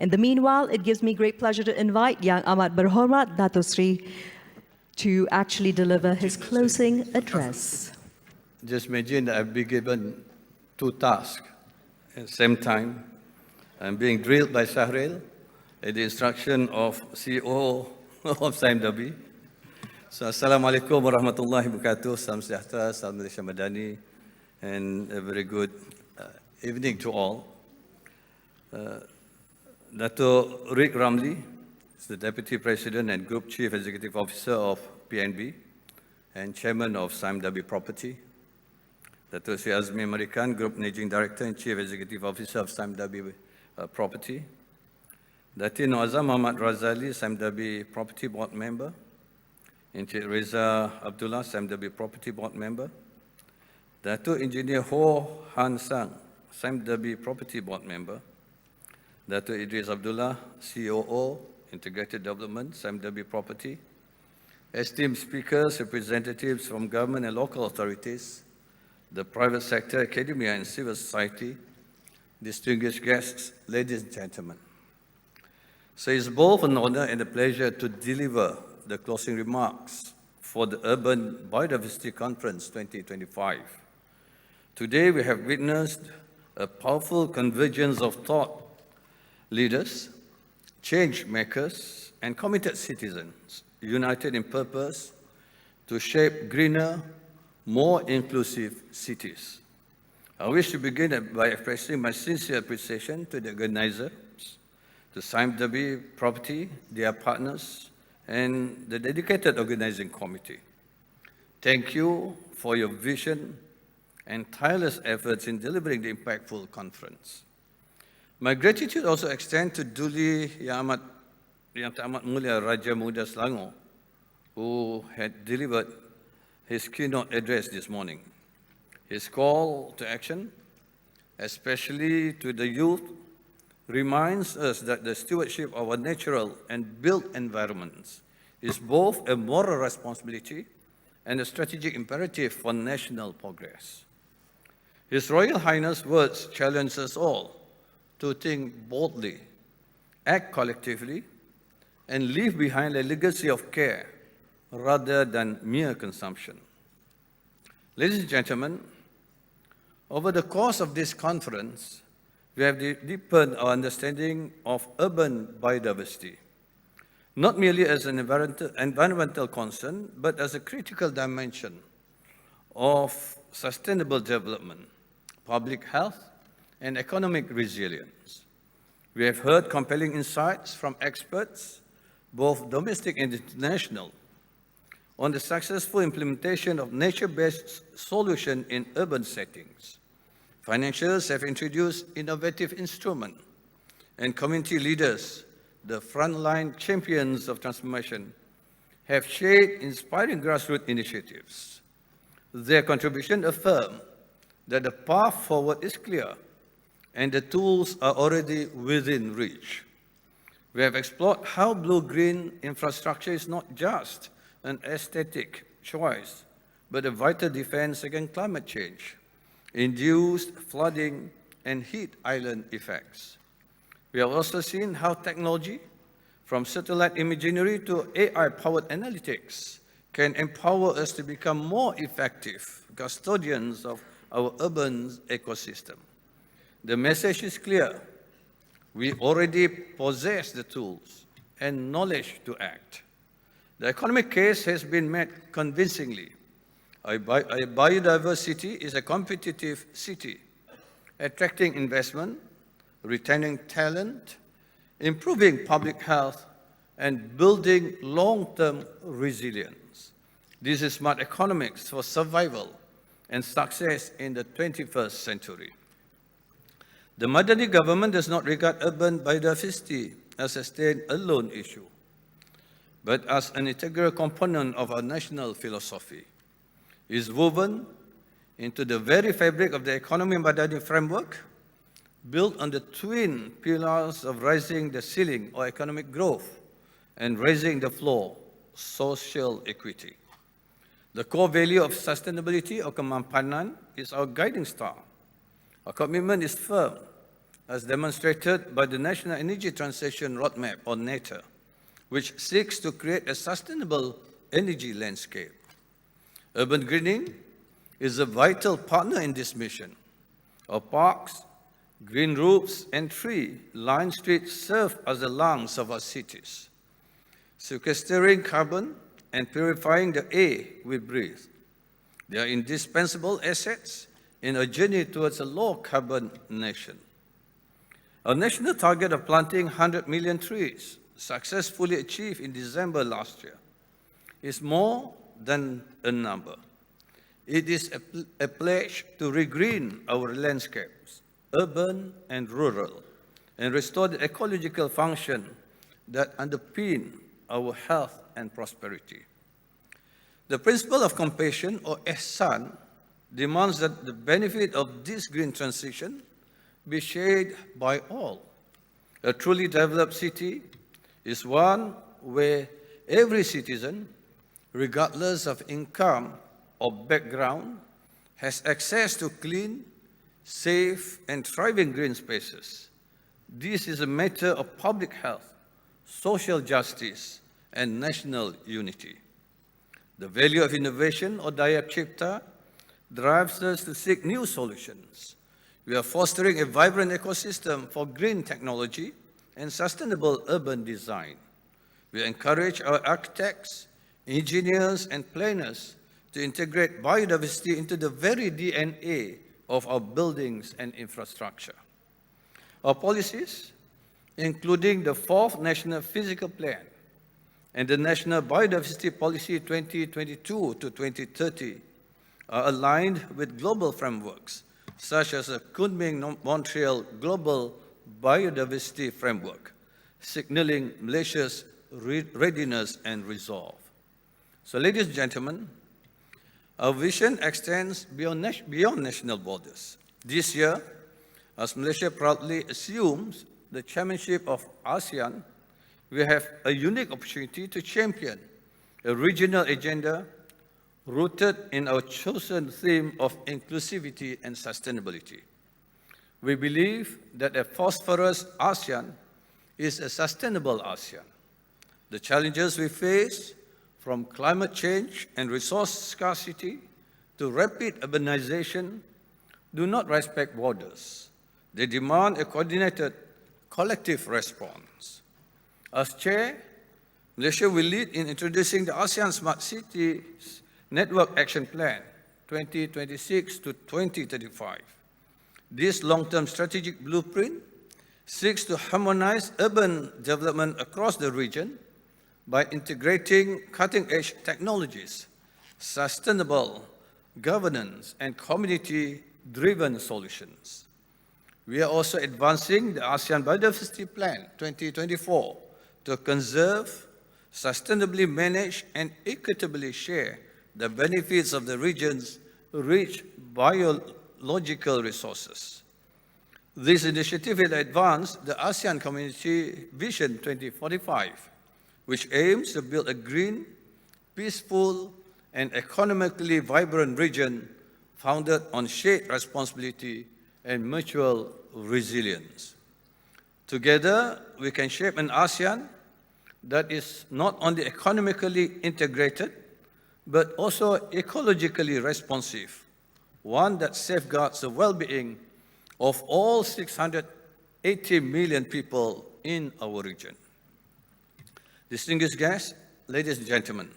In the meanwhile, it gives me great pleasure to invite Yang Amat Berhormat Dato Sri to actually deliver his closing address. Just imagine that I've been given two tasks at the same time. I'm being drilled by Shahril at the instruction of CEO of SIMW. So, Assalamualaikum warahmatullahi wabarakatuh. Salam sejahtera, salam Malaysia Madani, and a very good evening to all. Dato Rick Ramli is the Deputy President and Group Chief Executive Officer of PNB and Chairman of SIMW Property. Dato Sri Azmi American, Group Managing Director and Chief Executive Officer of SIMW Property. Datin Azam Muhammad Razali, SIMW Property Board Member. Encik Reza Abdullah, SIMW Property Board Member. Dato Engineer Ho Han Sang, SIMW Property Board Member. Dato Idris Abdullah, COO, Integrated Development, SIMW Property. Esteemed speakers, representatives from government and local authorities, the private sector, academia, and civil society, distinguished guests, ladies and gentlemen. So it's both an honor and a pleasure to deliver the closing remarks for the Urban Biodiversity Conference 2025. Today, we have witnessed a powerful convergence of thought leaders, change makers, and committed citizens, united in purpose to shape greener, more inclusive cities. I wish to begin by expressing my sincere appreciation to the organizers, to SIMW Property, their partners, and the dedicated organizing committee. Thank you for your vision and tireless efforts in delivering the impactful conference. My gratitude also extends to Duli Yang Amat Mulia Raja Muda Selangor, who had delivered his keynote address this morning. His call to action, especially to the youth, reminds us that the stewardship of our natural and built environments is both a moral responsibility and a strategic imperative for national progress. His Royal Highness' words challenge us all to think boldly, act collectively, and leave behind a legacy of care rather than mere consumption. Ladies and gentlemen, over the course of this conference, we have deepened our understanding of urban biodiversity, not merely as an environmental concern, but as a critical dimension of sustainable development, public health, and economic resilience. We have heard compelling insights from experts, both domestic and international, on the successful implementation of nature-based solutions in urban settings. Financiers have introduced innovative instruments, and community leaders, the frontline champions of transformation, have shared inspiring grassroots initiatives. Their contribution affirms that the path forward is clear and the tools are already within reach. We have explored how blue-green infrastructure is not just an aesthetic choice, but a vital defense against climate change, induced flooding, and heat island effects. We have also seen how technology, from satellite imagery to AI-powered analytics, can empower us to become more effective custodians of our urban ecosystem. The message is clear. We already possess the tools and knowledge to act. The economic case has been met convincingly. A biodiversity is a competitive city, attracting investment, retaining talent, improving public health, and building long-term resilience. This is smart economics for survival and success in the 21st century. The Madani government does not regard urban biodiversity as a stand-alone issue, but as an integral component of our national philosophy. It is woven into the very fabric of the economy Madani framework, built on the twin pillars of raising the ceiling or economic growth and raising the floor, social equity. The core value of sustainability or kemampanan is our guiding star. Our commitment is firm. as demonstrated by the National Energy Transition Roadmap, or NETA, which seeks to create a sustainable energy landscape. Urban greening is a vital partner in this mission. Our parks, green roofs, and tree-lined streets serve as the lungs of our cities, sequestering carbon and purifying the air we breathe. They are indispensable assets in our journey towards a low-carbon nation. Our national target of planting 100 million trees, successfully achieved in December last year, is more than a number. It is a pledge to regreen our landscapes, urban and rural, and restore the ecological function that underpin our health and prosperity. The principle of compassion, or ihsan, demands that the benefit of this green transition be shared by all. A truly developed city is one where every citizen, regardless of income or background, has access to clean, safe, and thriving green spaces. This is a matter of public health, social justice, and national unity. The value of innovation, or Daya Cipta, drives us to seek new solutions. We are fostering a vibrant ecosystem for green technology and sustainable urban design. We encourage our architects, engineers, and planners to integrate biodiversity into the very DNA of our buildings and infrastructure. Our policies, including the 4th National Physical Plan and the National Biodiversity Policy 2022 to 2030, are aligned with global frameworks, such as the Kunming-Montreal Global Biodiversity Framework, signaling Malaysia's readiness and resolve. So, ladies and gentlemen, our vision extends beyond national borders. This year, as Malaysia proudly assumes the chairmanship of ASEAN, we have a unique opportunity to champion a regional agenda rooted in our chosen theme of inclusivity and sustainability. We believe that a prosperous ASEAN is a sustainable ASEAN. The challenges we face, from climate change and resource scarcity to rapid urbanization, do not respect borders. They demand a coordinated, collective response. As Chair, Malaysia will lead in introducing the ASEAN Smart Cities Network Action Plan 2026 to 2035. This long-term strategic blueprint seeks to harmonize urban development across the region by integrating cutting-edge technologies, sustainable governance, and community-driven solutions. We are also advancing the ASEAN Biodiversity Plan 2024 to conserve, sustainably manage, and equitably share the benefits of the region's rich biological resources. This initiative will advance the ASEAN Community Vision 2045, which aims to build a green, peaceful, and economically vibrant region founded on shared responsibility and mutual resilience. Together, we can shape an ASEAN that is not only economically integrated, but also ecologically responsive, one that safeguards the well-being of all 680 million people in our region. Distinguished guests, ladies and gentlemen,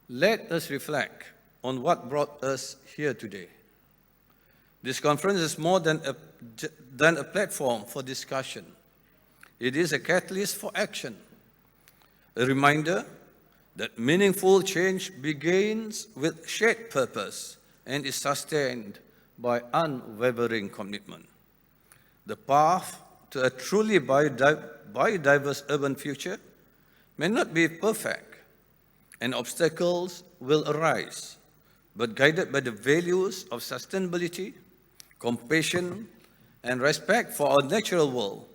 let us reflect on what brought us here today. This conference is more than a platform for discussion. It is a catalyst for action, a reminder that meaningful change begins with shared purpose and is sustained by unwavering commitment. The path to a truly biodiverse urban future may not be perfect, and obstacles will arise, but guided by the values of sustainability, compassion, and respect for our natural world,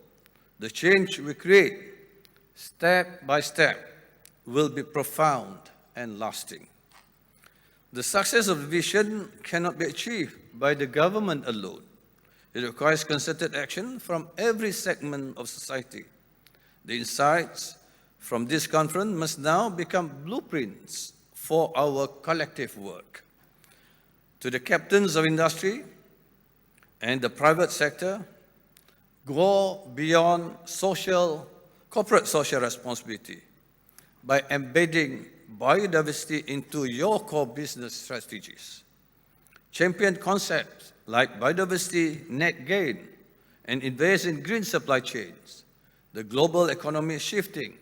the change we create, step by step, will be profound and lasting. The success of the vision cannot be achieved by the government alone. It requires concerted action from every segment of society. The insights from this conference must now become blueprints for our collective work. To the captains of industry and the private sector, go beyond corporate social responsibility by embedding biodiversity into your core business strategies. Champion concepts like biodiversity net gain and invest in green supply chains. The global economy is shifting.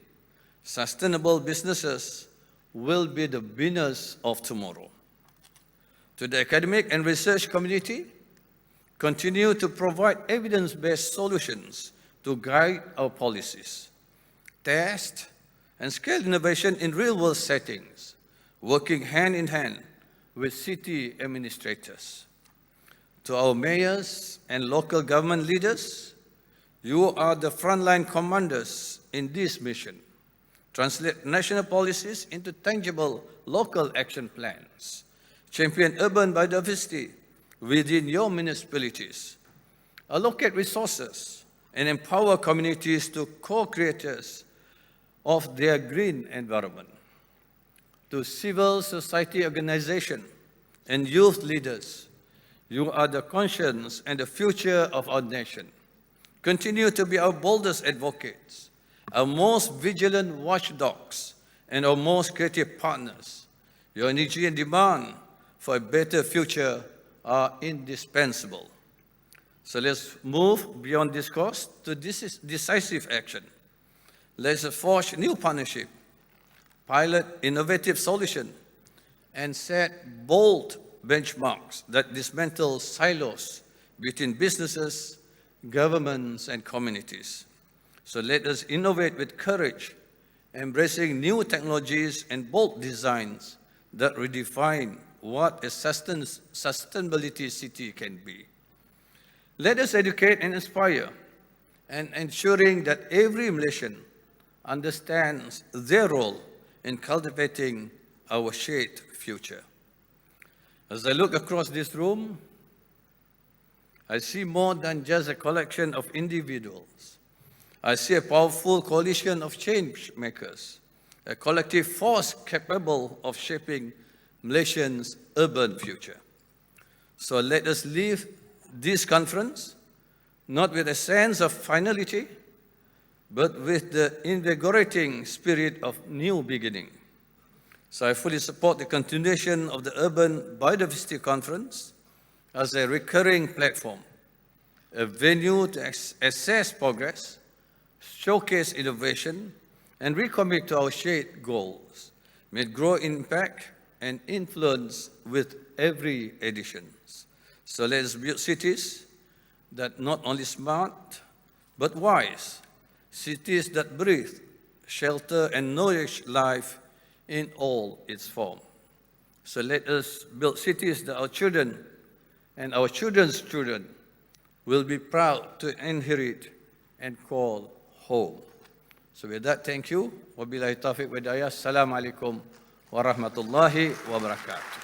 Sustainable businesses will be the winners of tomorrow. To the academic and research community, continue to provide evidence-based solutions to guide our policies. Test and scale innovation in real-world settings, working hand in hand with city administrators. To our mayors and local government leaders, you are the frontline commanders in this mission. Translate national policies into tangible local action plans. Champion urban biodiversity within your municipalities. Allocate resources and empower communities to co-creators of their green environment. To civil society organizations and youth leaders, you are the conscience and the future of our nation. Continue to be our boldest advocates, our most vigilant watchdogs, and our most creative partners. Your energy and demand for a better future are indispensable. So let's move beyond discourse to decisive action. Let's forge new partnership, pilot innovative solutions, and set bold benchmarks that dismantle silos between businesses, governments, and communities. So let us innovate with courage, embracing new technologies and bold designs that redefine what a sustainability city can be. Let us educate and inspire, and ensuring that every Malaysian understands their role in cultivating our shared future. As I look across this room, I see more than just a collection of individuals. I see a powerful coalition of change makers, a collective force capable of shaping Malaysia's urban future. So let us leave this conference not with a sense of finality, but with the invigorating spirit of new beginning. So I fully support the continuation of the Urban Biodiversity Conference as a recurring platform, a venue to assess progress, showcase innovation, and recommit to our shared goals. May it grow in impact and influence with every edition. So let us build cities that not only smart, but wise, cities that breathe, shelter, and nourish life in all its form. So let us build cities that our children and our children's children will be proud to inherit and call home. So with that, thank you. Wabillahi taufiq wa hidayah. Assalamu alaikum wa rahmatullahi wa barakatuh.